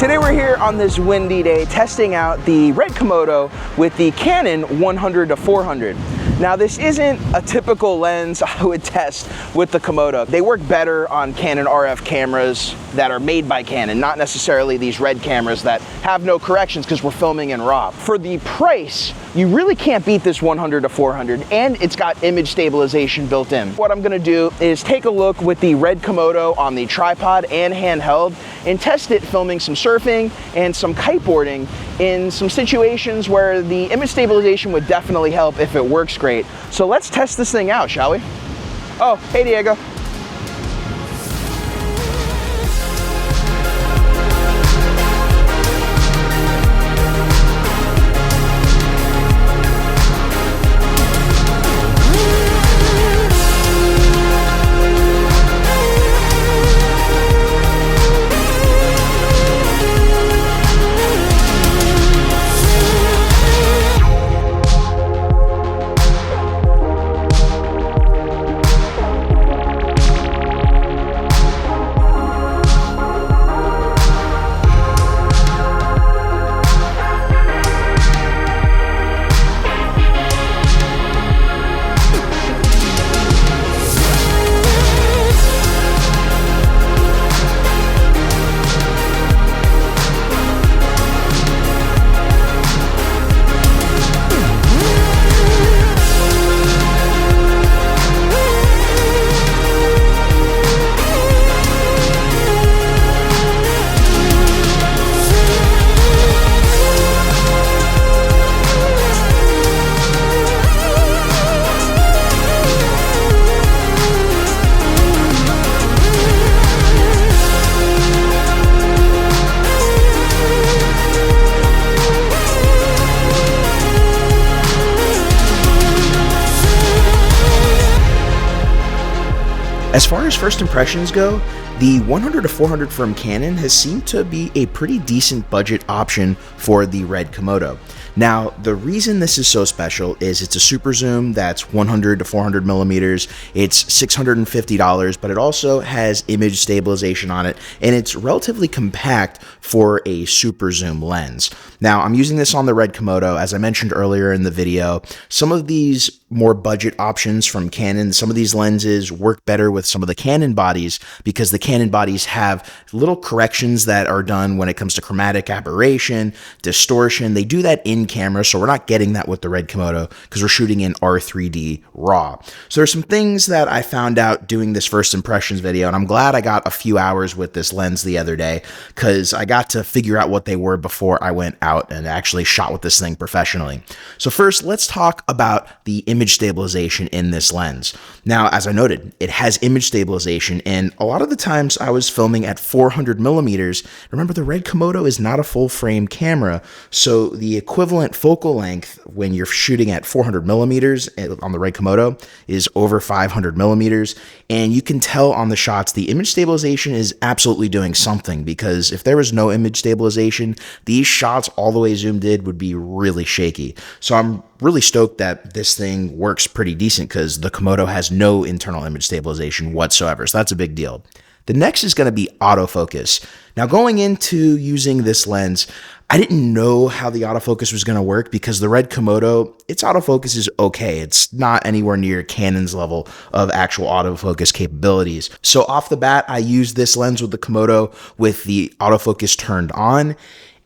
Today we're here on this windy day testing out the Red Komodo with the Canon 100-400. Now this isn't a typical lens I would test with the Komodo. They work better on Canon RF cameras that are made by Canon, not necessarily these Red cameras that have no corrections because we're filming in RAW. For the price, you really can't beat this 100-400, and it's got image stabilization built in. What I'm gonna do is take a look with the Red Komodo on the tripod and handheld and test it filming some surfing and some kiteboarding in some situations where the image stabilization would definitely help if it works great. So let's test this thing out, shall we? Oh, hey Diego. As far as first impressions go, the 100-400 from Canon has seemed to be a pretty decent budget option for the Red Komodo. Now, the reason this is so special is it's a super zoom that's 100-400 millimeters. It's $650, but it also has image stabilization on it, and it's relatively compact for a super zoom lens. Now, I'm using this on the Red Komodo. As I mentioned earlier in the video, some of these more budget options from Canon, some of these lenses work better with some of the Canon bodies because the Canon bodies have little corrections that are done when it comes to chromatic aberration, distortion. They do that in camera, so we're not getting that with the Red Komodo because we're shooting in R3D RAW. So there's some things that I found out doing this first impressions video, and I'm glad I got a few hours with this lens the other day because I got to figure out what they were before I went out and actually shot with this thing professionally. So first, let's talk about the image stabilization in this lens. Now, as I noted, it has image stabilization, and a lot of the times I was filming at 400 millimeters. Remember, the Red Komodo is not a full frame camera, so the equivalent focal length when you're shooting at 400 millimeters on the Red Komodo is over 500 millimeters, and you can tell on the shots the image stabilization is absolutely doing something, because if there was no image stabilization, these shots all the way zoomed in would be really shaky. So I'm really stoked that this thing works pretty decent because the Komodo has no internal image stabilization whatsoever, so that's a big deal. The next is going to be autofocus. Now, going into using this lens, I didn't know how the autofocus was going to work because the Red Komodo, its autofocus is okay. It's not anywhere near Canon's level of actual autofocus capabilities. So off the bat, I used this lens with the Komodo with the autofocus turned on,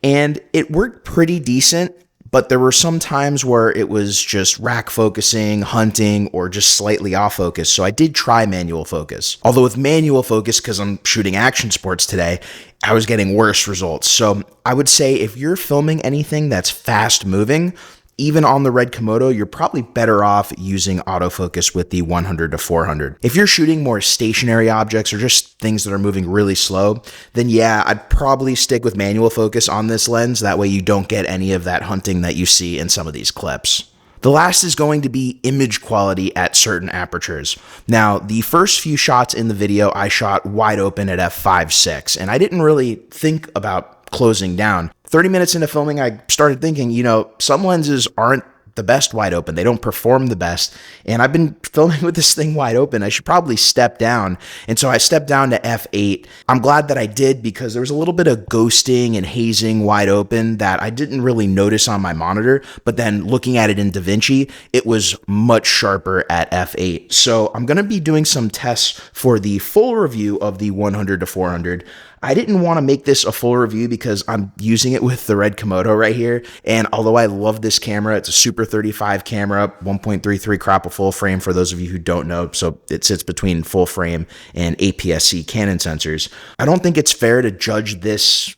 and it worked pretty decent. But there were some times where it was just rack focusing, hunting, or just slightly off focus. So I did try manual focus. Although with manual focus, because I'm shooting action sports today, I was getting worse results. So I would say if you're filming anything that's fast moving, even on the Red Komodo, you're probably better off using autofocus with the 100-400. If you're shooting more stationary objects or just things that are moving really slow, then yeah, I'd probably stick with manual focus on this lens. That way you don't get any of that hunting that you see in some of these clips. The last is going to be image quality at certain apertures. Now, the first few shots in the video, I shot wide open at f5.6, and I didn't really think about closing down. 30 minutes into filming, I started thinking, some lenses aren't the best wide open. They don't perform the best. And I've been filming with this thing wide open. I should probably step down. And so I stepped down to f8. I'm glad that I did because there was a little bit of ghosting and hazing wide open that I didn't really notice on my monitor. But then looking at it in DaVinci, it was much sharper at f8. So I'm going to be doing some tests for the full review of the 100-400. I didn't want to make this a full review because I'm using it with the Red Komodo right here. And although I love this camera, it's a Super 35 camera, 1.33 crop of full frame for those of you who don't know. So it sits between full frame and APS-C Canon sensors. I don't think it's fair to judge this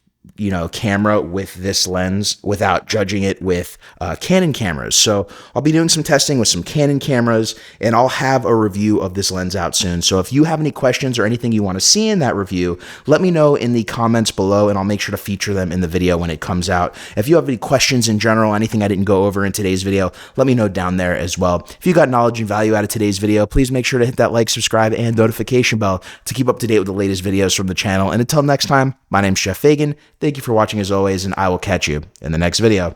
camera with this lens without judging it with Canon cameras. So I'll be doing some testing with some Canon cameras, and I'll have a review of this lens out soon. So if you have any questions or anything you want to see in that review, let me know in the comments below, and I'll make sure to feature them in the video when it comes out. If you have any questions in general, anything I didn't go over in today's video, let me know down there as well. If you got knowledge and value out of today's video, please make sure to hit that like, subscribe, and notification bell to keep up to date with the latest videos from the channel. And until next time, my name's Chef Fagien. Thank you for watching as always, and I will catch you in the next video.